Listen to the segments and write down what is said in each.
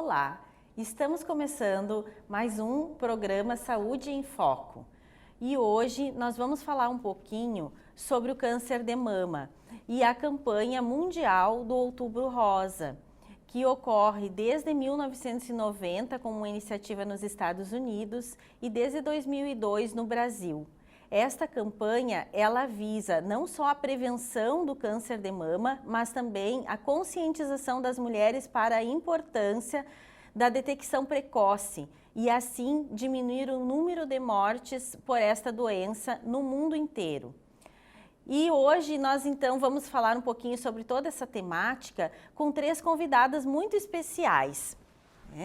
Olá, estamos começando mais um programa Saúde em Foco e hoje nós vamos falar um pouquinho sobre o câncer de mama e a campanha mundial do Outubro Rosa, que ocorre desde 1990 como uma iniciativa nos Estados Unidos e desde 2002 no Brasil. Esta campanha, ela visa não só a prevenção do câncer de mama, mas também a conscientização das mulheres para a importância da detecção precoce e assim diminuir o número de mortes por esta doença no mundo inteiro. E hoje nós então vamos falar um pouquinho sobre toda essa temática com três convidadas muito especiais.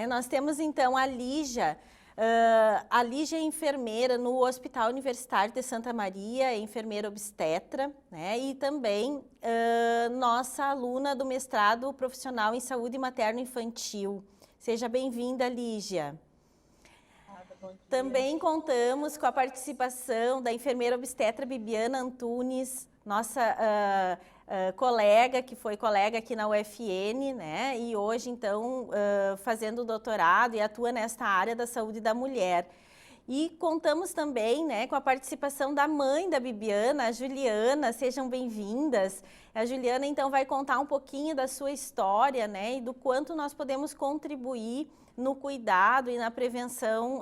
Nós temos então a Lígia é enfermeira no Hospital Universitário de Santa Maria, é enfermeira obstetra, né? E também nossa aluna do mestrado profissional em saúde materno-infantil. Seja bem-vinda, Lígia. Também contamos com a participação da enfermeira obstetra Bibiana Antunes, nossa colega, que foi colega aqui na UFN, né? E hoje, então, fazendo doutorado e atua nesta área da saúde da mulher. E contamos também, né, com a participação da mãe da Bibiana, a Juliana. Sejam bem-vindas. A Juliana, então, vai contar um pouquinho da sua história, né, e do quanto nós podemos contribuir no cuidado e na prevenção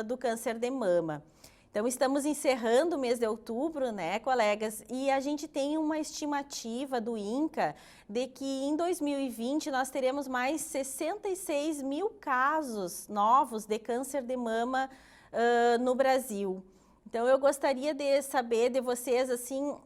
do câncer de mama. Então, estamos encerrando o mês de outubro, né, colegas? E a gente tem uma estimativa do INCA de que em 2020 nós teremos mais 66 mil casos novos de câncer de mama no Brasil. Então, eu gostaria de saber de vocês, assim,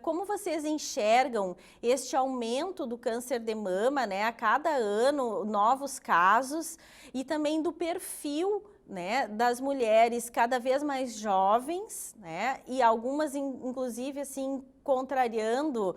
como vocês enxergam este aumento do câncer de mama, né, a cada ano, novos casos, e também do perfil, né, das mulheres cada vez mais jovens, né, e algumas inclusive assim contrariando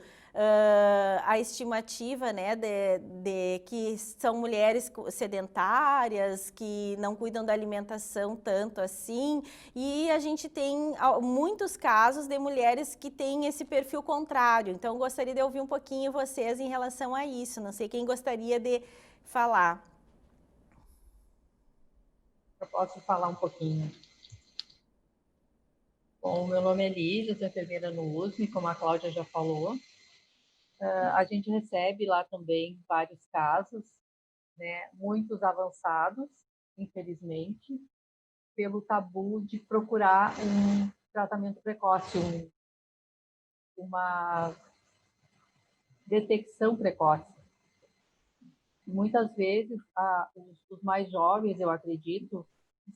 a estimativa, né, de que são mulheres sedentárias, que não cuidam da alimentação tanto assim, e a gente tem muitos casos de mulheres que têm esse perfil contrário. Então, gostaria de ouvir um pouquinho vocês em relação a isso. Não sei quem gostaria de falar. Eu posso falar um pouquinho. Bom, meu nome é Lígia, sou enfermeira no USP, como a Cláudia já falou. A gente recebe lá também vários casos, né, muitos avançados, infelizmente, pelo tabu de procurar um tratamento precoce, uma detecção precoce. Muitas vezes, os mais jovens, eu acredito,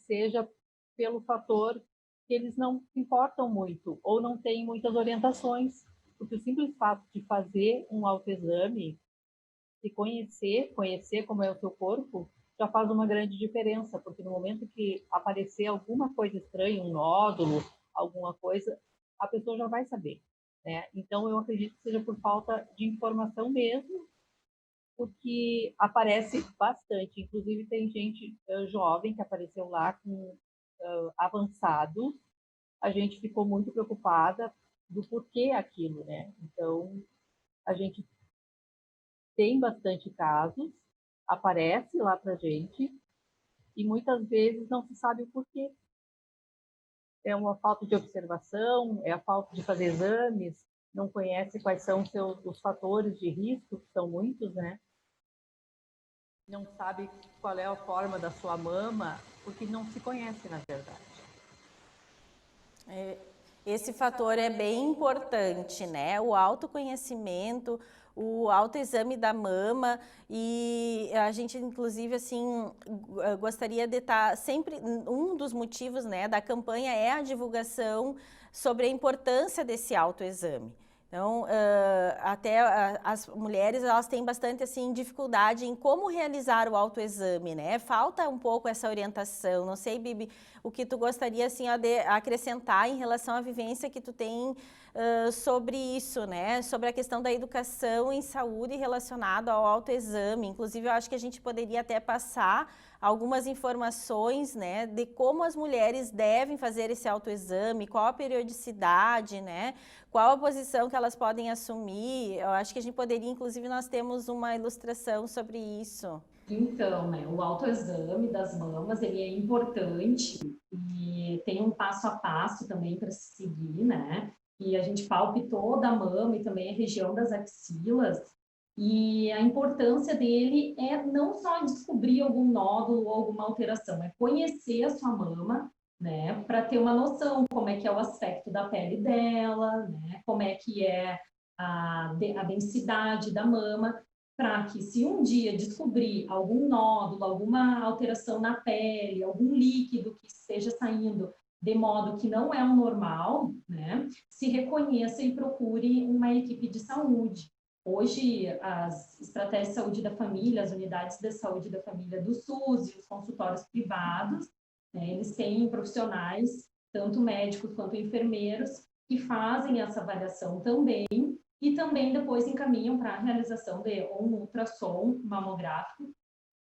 seja pelo fator que eles não se importam muito ou não têm muitas orientações, porque o simples fato de fazer um autoexame e conhecer como é o seu corpo, já faz uma grande diferença, porque no momento que aparecer alguma coisa estranha, um nódulo, alguma coisa, a pessoa já vai saber, né? Então, eu acredito que seja por falta de informação mesmo, porque aparece bastante. Inclusive, tem gente jovem que apareceu lá com avançados. A gente ficou muito preocupada do porquê aquilo, né? Então, a gente tem bastante casos, aparece lá para gente, e muitas vezes não se sabe o porquê. É uma falta de observação, é a falta de fazer exames, não conhece quais são os fatores de risco, que são muitos, né? Não sabe qual é a forma da sua mama, porque não se conhece, na verdade. Esse fator é bem importante, né? O autoconhecimento, o autoexame da mama, e a gente, inclusive, assim, gostaria de estar sempre, um dos motivos, né, da campanha é a divulgação sobre a importância desse autoexame. Então, até as mulheres, elas têm bastante, assim, dificuldade em como realizar o autoexame, né? Falta um pouco essa orientação. Não sei, Bibi, o que tu gostaria, assim, de acrescentar em relação à vivência que tu tem sobre isso, né? Sobre a questão da educação em saúde relacionada ao autoexame. Inclusive, eu acho que a gente poderia até passar algumas informações, né, de como as mulheres devem fazer esse autoexame, qual a periodicidade, né, qual a posição que elas podem assumir. Eu acho que a gente poderia, inclusive, nós temos uma ilustração sobre isso. Então, né, o autoexame das mamas, ele é importante e tem um passo a passo também para se seguir, né? E a gente palpe toda a mama e também a região das axilas. E a importância dele é não só descobrir algum nódulo ou alguma alteração, é conhecer a sua mama, né, para ter uma noção como é que é o aspecto da pele dela, né, como é que é a densidade da mama, para que se um dia descobrir algum nódulo, alguma alteração na pele, algum líquido que esteja saindo de modo que não é o normal, né, se reconheça e procure uma equipe de saúde. Hoje, as estratégias de saúde da família, as unidades de saúde da família do SUS e os consultórios privados, né, eles têm profissionais, tanto médicos quanto enfermeiros, que fazem essa avaliação também e também depois encaminham para a realização de um ultrassom mamográfico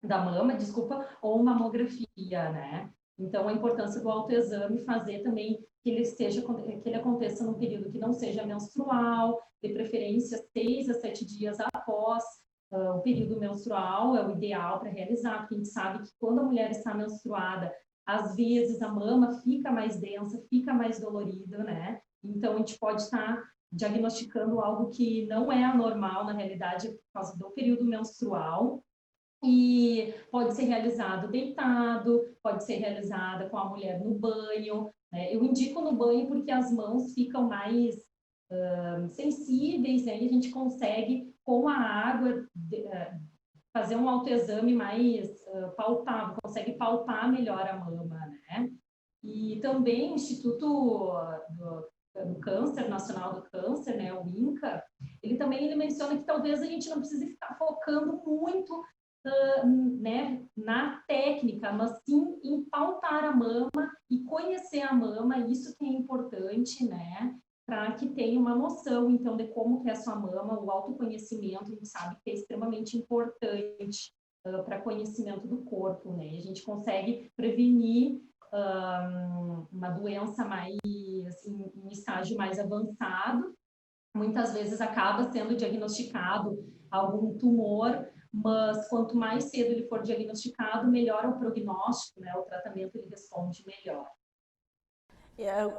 da mama, desculpa, ou mamografia, né? Então, a importância do autoexame fazer também que ele aconteça num período que não seja menstrual, de preferência 6 a 7 dias após o período menstrual, é o ideal para realizar, porque a gente sabe que quando a mulher está menstruada, às vezes a mama fica mais densa, fica mais dolorida, né? Então, a gente pode estar diagnosticando algo que não é anormal, na realidade, por causa do período menstrual, e pode ser realizado deitado, pode ser realizada com a mulher no banho, né? Eu indico no banho porque as mãos ficam mais sensíveis, né? E a gente consegue, com a água, fazer um autoexame mais palpável, consegue palpar melhor a mama, né? E também o Instituto do Câncer, Nacional do Câncer, né, o INCA, ele menciona que talvez a gente não precise ficar focando muito né, na técnica, mas sim em pautar a mama e conhecer a mama, isso que é importante, né, para que tenha uma noção, então, de como que é a sua mama, o autoconhecimento, a gente sabe que é extremamente importante para conhecimento do corpo, né, a gente consegue prevenir uma doença mais, assim, em estágio mais avançado, muitas vezes acaba sendo diagnosticado algum tumor, mas quanto mais cedo ele for diagnosticado, melhor o prognóstico, né? O tratamento ele responde melhor.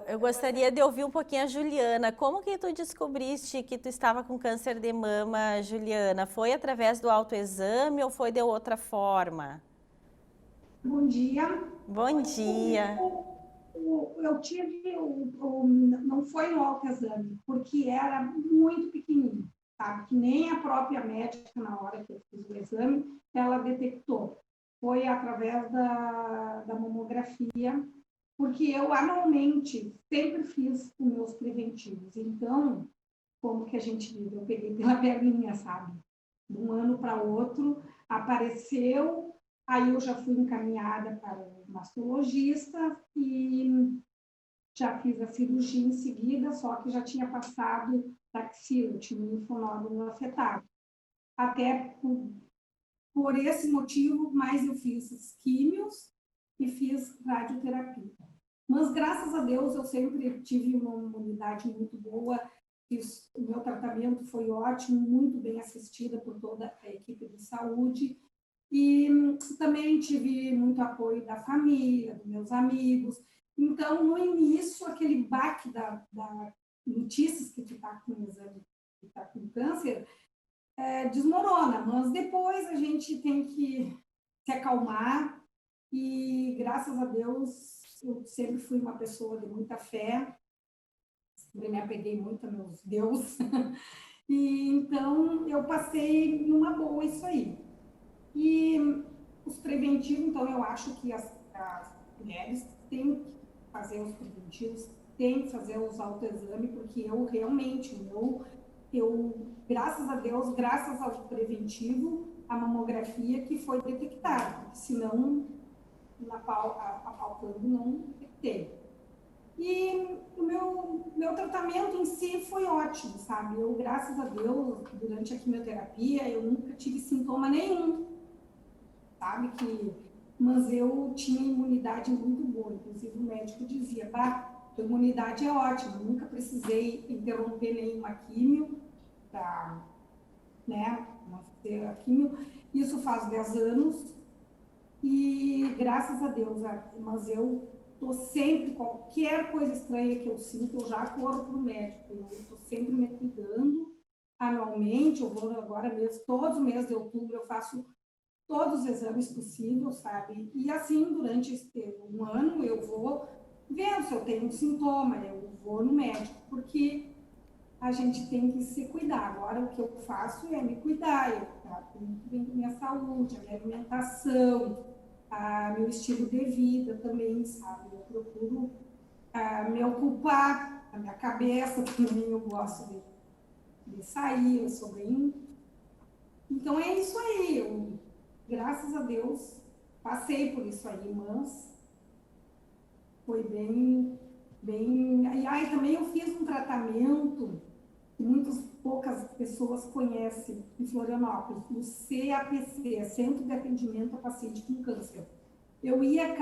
Eu gostaria de ouvir um pouquinho a Juliana. Como que tu descobriste que tu estava com câncer de mama, Juliana? Foi através do autoexame ou foi de outra forma? Bom dia. Bom dia. Eu tive, não foi no autoexame, porque era muito pequenininho, sabe? Que nem a própria médica, na hora que eu fiz o exame, ela detectou. Foi através da mamografia, porque eu anualmente sempre fiz os meus preventivos. Então, como que a gente diz? Eu peguei pela perninha, sabe? De um ano para outro, apareceu. Aí eu já fui encaminhada para o mastologista e já fiz a cirurgia em seguida, só que já tinha passado da axila, tinha um linfonódulo afetado. Até por esse motivo, mais eu fiz os químios e fiz radioterapia. Mas, graças a Deus, eu sempre tive uma imunidade muito boa, o meu tratamento foi ótimo, muito bem assistida por toda a equipe de saúde. E também tive muito apoio da família, dos meus amigos. Então, no início, aquele baque da notícias que tu está com exame, que está com câncer, desmorona, mas depois a gente tem que se acalmar e, graças a Deus, eu sempre fui uma pessoa de muita fé, sempre me apeguei muito a meus Deus, e então eu passei numa boa isso aí. E os preventivos, então, eu acho que as mulheres têm que fazer os preventivos, têm que fazer os autoexames, porque eu realmente, graças a Deus, graças ao preventivo, a mamografia que foi detectada, porque senão, apalpando, não detectei. E o meu tratamento em si foi ótimo, sabe? Eu, graças a Deus, durante a quimioterapia, eu nunca tive sintoma nenhum, sabe? Mas eu tinha imunidade muito boa, inclusive o médico dizia, bah, a imunidade é ótima, nunca precisei interromper nenhuma químio para, né, fazer a químio, Isso faz 10 anos e graças a Deus, mas eu tô sempre, qualquer coisa estranha que eu sinto, eu já corro para o médico, eu estou sempre me cuidando anualmente, eu vou agora mesmo, todos os meses de outubro eu faço todos os exames possíveis, sabe? E assim, durante um ano, eu vou vendo se eu tenho um sintoma, eu vou no médico, porque a gente tem que se cuidar. Agora, o que eu faço é me cuidar, eu trato muito bem da minha saúde, a minha alimentação, meu estilo de vida também, sabe? Eu procuro me ocupar, a minha cabeça também, eu gosto de sair, eu sou bem... Então, é isso aí, graças a Deus, passei por isso aí, mas foi bem... E também eu fiz um tratamento que muitas poucas pessoas conhecem em Florianópolis, o CAPC, Centro de Atendimento a Paciente com Câncer. Eu ia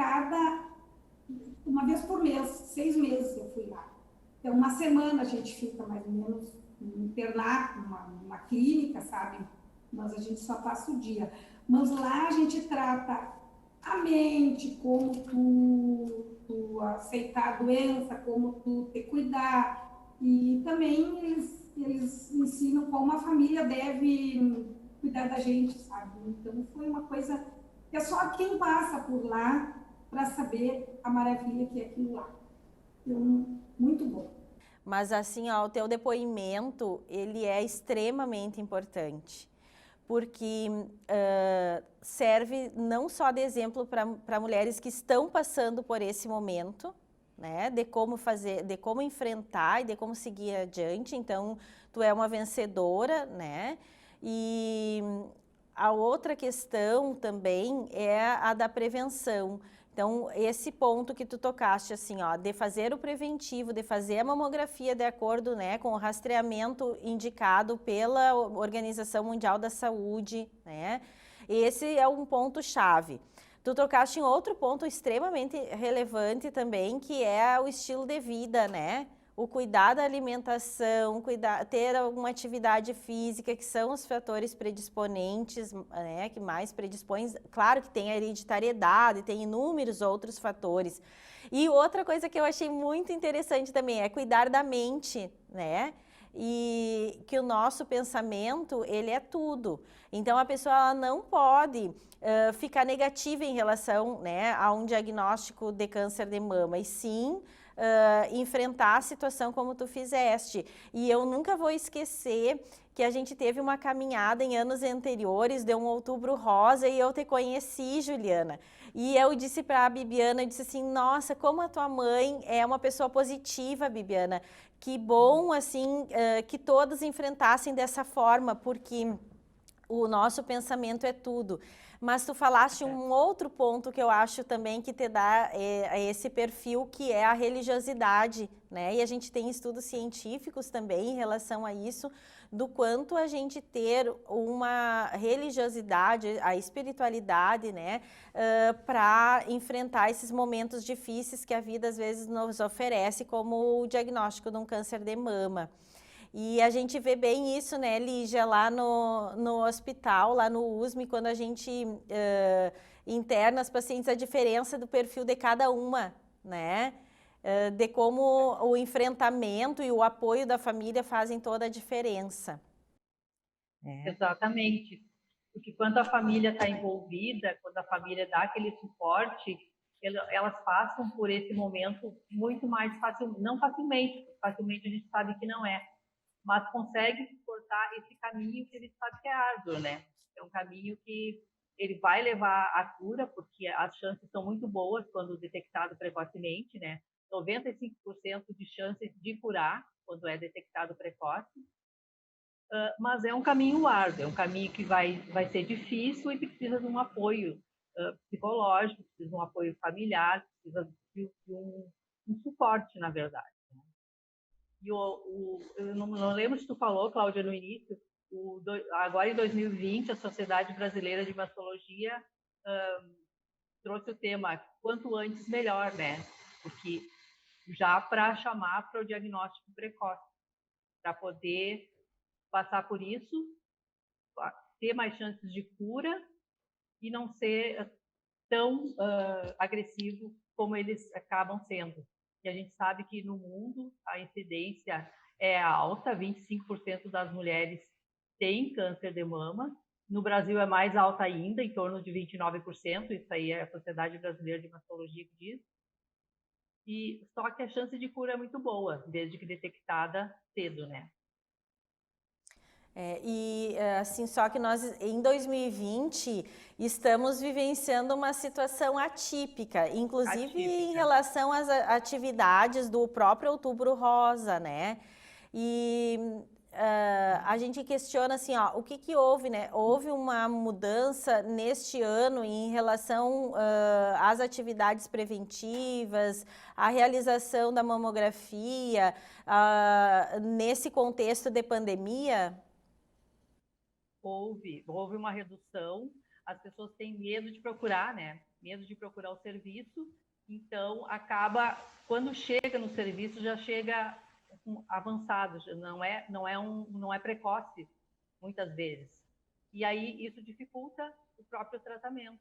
uma vez por mês, 6 meses eu fui lá. Então, uma semana a gente fica mais ou menos internado numa clínica, sabe? Mas a gente só passa o dia. Mas lá a gente trata a mente, como tu aceitar a doença, como tu te cuidar. E também eles ensinam como a família deve cuidar da gente, sabe? Então, foi uma coisa que é só quem passa por lá para saber a maravilha que é aquilo lá. Então, muito bom. Mas assim, ó, o teu depoimento, ele é extremamente importante, porque serve não só de exemplo para mulheres que estão passando por esse momento, né, de como fazer, de como enfrentar e de como seguir adiante. Então, tu é uma vencedora, né? E a outra questão também é a da prevenção. Então, esse ponto que tu tocaste, assim, ó, de fazer o preventivo, de fazer a mamografia de acordo, né, com o rastreamento indicado pela Organização Mundial da Saúde, né, esse é um ponto-chave. Tu tocaste em outro ponto extremamente relevante também, que é o estilo de vida, né? O cuidar da alimentação, ter alguma atividade física, que são os fatores predisponentes, né, que mais predispõem. Claro que tem a hereditariedade, tem inúmeros outros fatores. E outra coisa que eu achei muito interessante também é cuidar da mente, né? E que o nosso pensamento, ele é tudo. Então, a pessoa ela não pode ficar negativa em relação, né, a um diagnóstico de câncer de mama, e sim enfrentar a situação como tu fizeste. E eu nunca vou esquecer que a gente teve uma caminhada em anos anteriores, de um outubro rosa, e eu te conheci, Juliana. E eu disse para a Bibiana, eu disse assim, nossa, como a tua mãe é uma pessoa positiva, Bibiana. Que bom, assim, que todos enfrentassem dessa forma, porque o nosso pensamento é tudo. Mas tu falaste um outro ponto que eu acho também que te dá esse perfil, que é a religiosidade, né? E a gente tem estudos científicos também em relação a isso, do quanto a gente ter uma religiosidade, a espiritualidade, né? Para enfrentar esses momentos difíceis que a vida às vezes nos oferece, como o diagnóstico de um câncer de mama. E a gente vê bem isso, né, Lígia, lá no hospital, lá no USM, quando a gente interna as pacientes, a diferença do perfil de cada uma, né? De como o enfrentamento e o apoio da família fazem toda a diferença. Exatamente. Porque quando a família está envolvida, quando a família dá aquele suporte, elas passam por esse momento muito mais fácil, não facilmente, facilmente a gente sabe que não é, mas consegue suportar esse caminho que ele sabe que é árduo, né? É um caminho que ele vai levar à cura, porque as chances são muito boas quando detectado precocemente, né? 95% de chances de curar quando é detectado precoce. Mas é um caminho árduo, é um caminho que vai ser difícil e que precisa de um apoio psicológico, precisa de um apoio familiar, precisa de um suporte, na verdade. E eu não lembro se tu falou, Cláudia, no início, agora em 2020, a Sociedade Brasileira de Mastologia trouxe o tema quanto antes melhor, né? Porque já para chamar para o diagnóstico precoce, para poder passar por isso, ter mais chances de cura e não ser tão agressivo como eles acabam sendo. E a gente sabe que no mundo a incidência é alta, 25% das mulheres têm câncer de mama. No Brasil é mais alta ainda, em torno de 29%, isso aí é a Sociedade Brasileira de Mastologia que diz. E só que a chance de cura é muito boa, desde que detectada cedo, né? Assim, só que nós em 2020 estamos vivenciando uma situação atípica, inclusive em relação às atividades do próprio Outubro Rosa, né? E a gente questiona assim, ó, o que que houve, né? Houve uma mudança neste ano em relação às atividades preventivas, à realização da mamografia, nesse contexto de pandemia? Houve uma redução, as pessoas têm medo de procurar, né? Medo de procurar o serviço, então acaba, quando chega no serviço, já chega avançado, não é precoce, muitas vezes. E aí isso dificulta o próprio tratamento,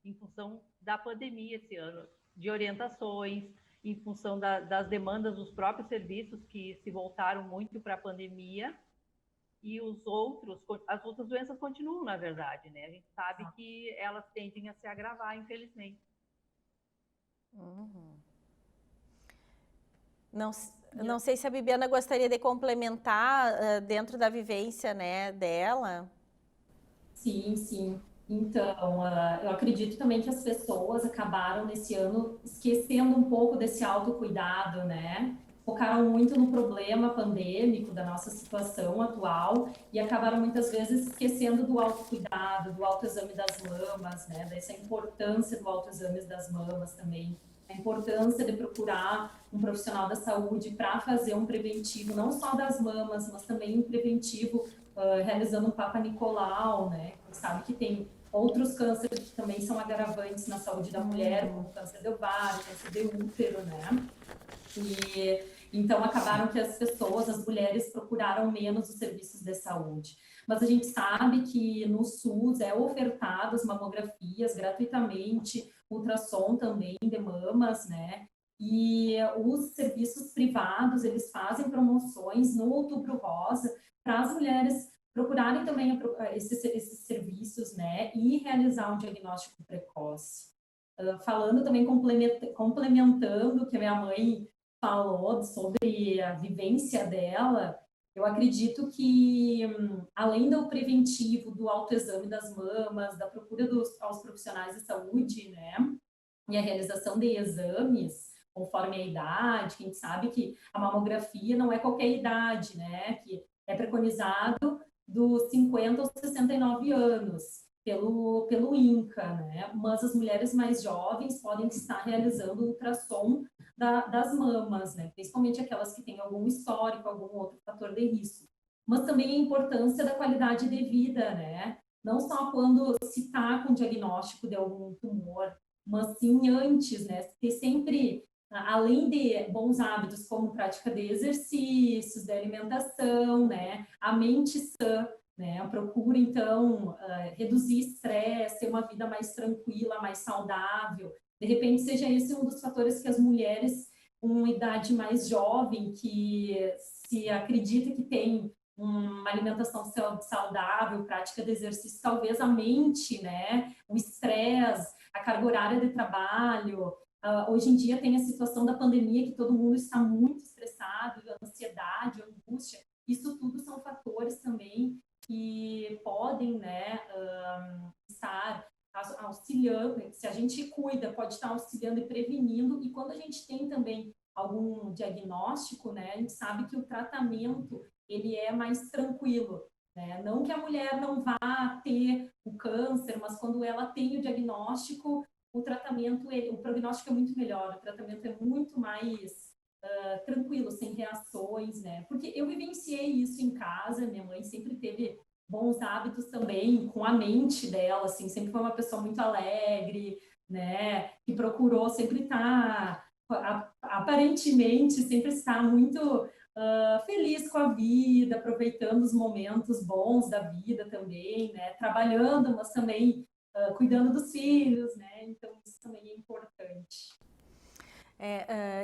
em função da pandemia esse ano, de orientações, em função das demandas dos próprios serviços que se voltaram muito para a pandemia, e as outras doenças continuam, na verdade, né? A gente sabe que elas tendem a se agravar, infelizmente. Uhum. Não sei se a Bibiana gostaria de complementar dentro da vivência, né, dela. Sim, sim. Então, eu acredito também que as pessoas acabaram nesse ano esquecendo um pouco desse autocuidado, né? Focaram muito no problema pandêmico da nossa situação atual e acabaram muitas vezes esquecendo do autocuidado, do autoexame das mamas, né? Dessa importância do autoexame das mamas também. A importância de procurar um profissional da saúde para fazer um preventivo, não só das mamas, mas também um preventivo realizando um Papa Nicolau, né? A gente sabe que tem outros cânceres que também são agravantes na saúde da mulher, como câncer de ovário, câncer de útero, né? E então acabaram que as pessoas, as mulheres, procuraram menos os serviços de saúde. Mas a gente sabe que no SUS é ofertado as mamografias gratuitamente, ultrassom também de mamas, né? E os serviços privados, eles fazem promoções no Outubro Rosa para as mulheres procurarem também esses serviços, né? E realizar um diagnóstico precoce. Falando também, complementando o que a minha mãe falou sobre a vivência dela, eu acredito que, além do preventivo, do autoexame das mamas, da procura aos profissionais de saúde, né, e a realização de exames, conforme a idade, que a gente sabe que a mamografia não é qualquer idade, né, que é preconizado dos 50 aos 69 anos, pelo INCA, né, mas as mulheres mais jovens podem estar realizando ultrassom das mamas, né? Principalmente aquelas que têm algum histórico, algum outro fator de risco. Mas também a importância da qualidade de vida, né? Não só quando se está com diagnóstico de algum tumor, mas sim antes, né? Ter sempre, além de bons hábitos como prática de exercícios, de alimentação, né? A mente sã, né? Procura, então, reduzir estresse, ter uma vida mais tranquila, mais saudável. De repente, seja esse um dos fatores que as mulheres com uma idade mais jovem, que se acredita que tem uma alimentação saudável, prática de exercício, talvez a mente, né, o estresse, a carga horária de trabalho. Hoje em dia tem a situação da pandemia, que todo mundo está muito estressado, ansiedade, angústia. Isso tudo são fatores também que podem, né, estar auxiliando, se a gente cuida, pode estar auxiliando e prevenindo, e quando a gente tem também algum diagnóstico, né, a gente sabe que o tratamento, ele é mais tranquilo, né, não que a mulher não vá ter o câncer, mas quando ela tem o diagnóstico, o tratamento, o prognóstico é muito melhor, o tratamento é muito mais tranquilo, sem reações, né, porque eu vivenciei isso em casa, minha mãe sempre teve bons hábitos também, com a mente dela, assim, sempre foi uma pessoa muito alegre, né, que procurou sempre estar, aparentemente, sempre estar muito feliz com a vida, aproveitando os momentos bons da vida também, né? Trabalhando, mas também cuidando dos filhos, né? Então, isso também é importante.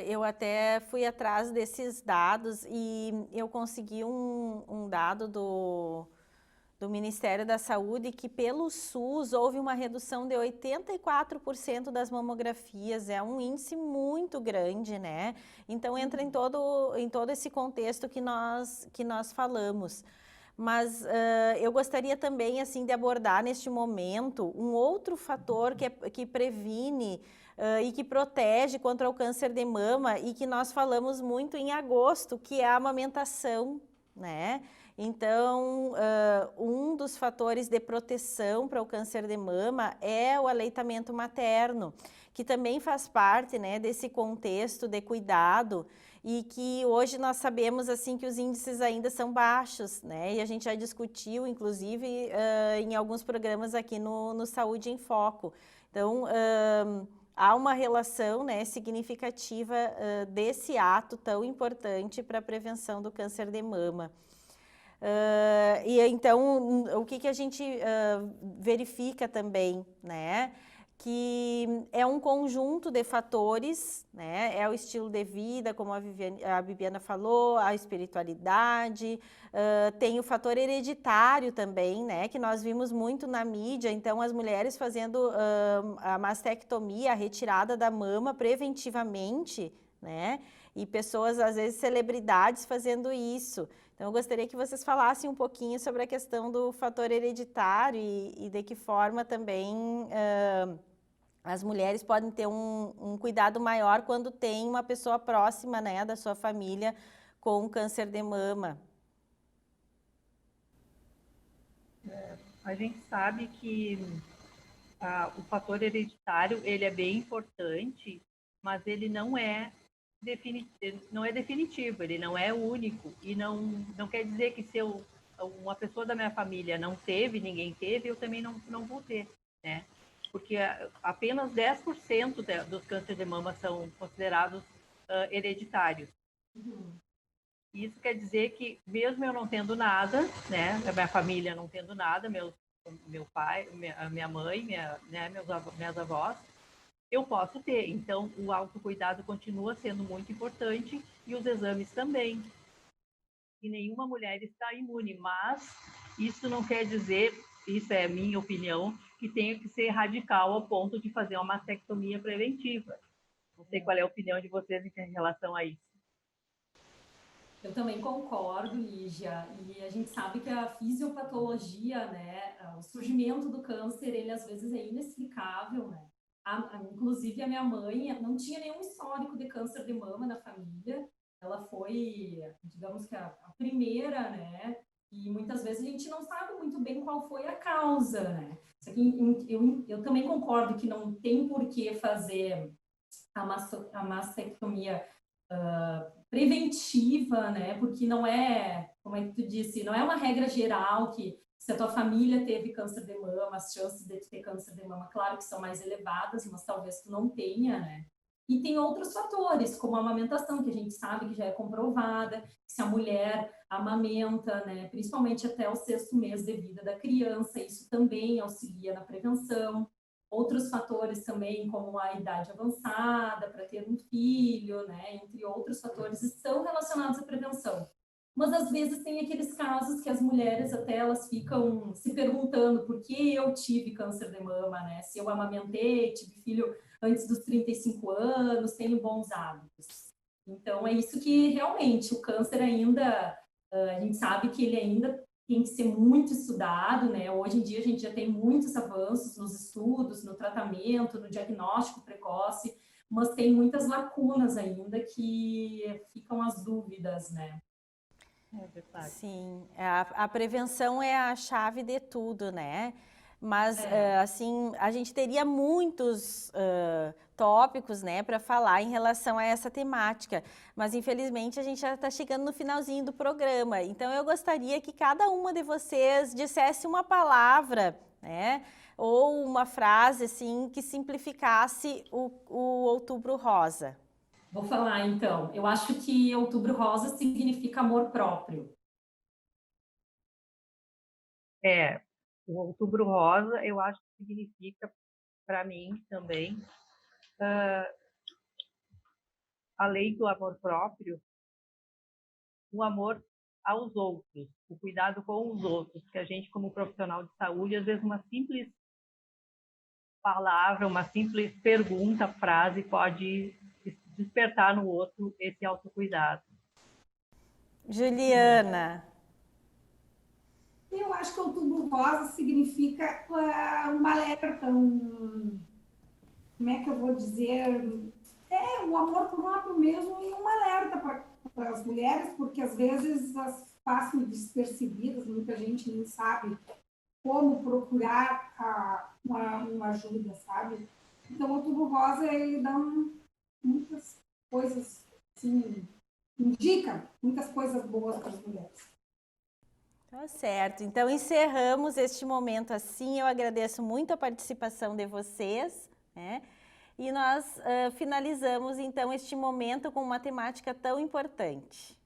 Eu até fui atrás desses dados e eu consegui um dado do Ministério da Saúde que pelo SUS houve uma redução de 84% das mamografias, é um índice muito grande, né? Então entra em todo esse contexto que nós falamos. Mas eu gostaria também assim de abordar neste momento um outro fator que previne e que protege contra o câncer de mama e que nós falamos muito em agosto, que é a amamentação, né? Então, um dos fatores de proteção para o câncer de mama é o aleitamento materno, que também faz parte, né, desse contexto de cuidado e que hoje nós sabemos assim que os índices ainda são baixos, né? E a gente já discutiu, inclusive, em alguns programas aqui no Saúde em Foco. Então, há uma relação, né, significativa desse ato tão importante para a prevenção do câncer de mama. E então, o que a gente verifica também, né? Que é um conjunto de fatores, né? É o estilo de vida, como a Bibiana falou, a espiritualidade, tem o fator hereditário também, né? Que nós vimos muito na mídia, então as mulheres fazendo a mastectomia, a retirada da mama preventivamente, né? E pessoas, às vezes, celebridades fazendo isso. Então, eu gostaria que vocês falassem um pouquinho sobre a questão do fator hereditário e de que forma também as mulheres podem ter um cuidado maior quando tem uma pessoa próxima, né, da sua família com câncer de mama. A gente sabe que o fator hereditário ele é bem importante, mas ele não é definitivo, ele não é único e não quer dizer que se uma pessoa da minha família não teve, ninguém teve, eu também não vou ter, né? Porque apenas 10% dos cânceres de mama são considerados hereditários. Isso quer dizer que mesmo eu não tendo nada, né, a minha família não tendo nada, meu pai, minha mãe, minhas avós, eu posso ter. Então, o autocuidado continua sendo muito importante e os exames também. E nenhuma mulher está imune, mas isso não quer dizer, isso é a minha opinião, que tenha que ser radical ao ponto de fazer uma mastectomia preventiva. Não sei qual é a opinião de vocês em relação a isso. Eu também concordo, Lígia, e a gente sabe que a fisiopatologia, né, o surgimento do câncer, ele às vezes é inexplicável, né? Inclusive, a minha mãe não tinha nenhum histórico de câncer de mama na família. Ela foi, digamos que a primeira, né? E muitas vezes a gente não sabe muito bem qual foi a causa, né? Só que eu também concordo que não tem por que fazer a mastectomia preventiva, né? Porque não é, como é que tu disse, não é uma regra geral que se a tua família teve câncer de mama, as chances de ter câncer de mama, claro que são mais elevadas, mas talvez tu não tenha, né? E tem outros fatores, como a amamentação, que a gente sabe que já é comprovada, se a mulher amamenta, né, principalmente até o 6º mês de vida da criança, isso também auxilia na prevenção. Outros fatores também, como a idade avançada para ter um filho, né, entre outros fatores, estão relacionados à prevenção. Mas às vezes tem aqueles casos que as mulheres até elas ficam se perguntando por que eu tive câncer de mama, né? Se eu amamentei, tive filho antes dos 35 anos, tenho bons hábitos. Então é isso que realmente o câncer ainda, a gente sabe que ele ainda tem que ser muito estudado, né? Hoje em dia a gente já tem muitos avanços nos estudos, no tratamento, no diagnóstico precoce, mas tem muitas lacunas ainda que ficam as dúvidas, né? É verdade. Sim, a prevenção é a chave de tudo, né? Mas, assim, a gente teria muitos tópicos, né, para falar em relação a essa temática, mas infelizmente a gente já está chegando no finalzinho do programa, então eu gostaria que cada uma de vocês dissesse uma palavra, né, ou uma frase, assim, que simplificasse o Outubro Rosa. Vou falar então. Eu acho que Outubro Rosa significa amor próprio. O Outubro Rosa, eu acho que significa, para mim também, além do amor próprio, o amor aos outros, o cuidado com os outros, que a gente, como profissional de saúde, às vezes uma simples palavra, uma simples pergunta, frase, pode despertar no outro esse autocuidado. Juliana. Eu acho que Outubro Rosa significa uma alerta, como é que eu vou dizer? Um amor próprio mesmo e um alerta para as mulheres, porque às vezes elas passam despercebidas, muita gente não sabe como procurar uma ajuda, sabe? Então, o Outubro Rosa, ele dá muitas coisas, assim, indica muitas coisas boas para as mulheres. Tá certo. Então, encerramos este momento assim. Eu agradeço muito a participação de vocês, né? E nós finalizamos, então, este momento com uma temática tão importante.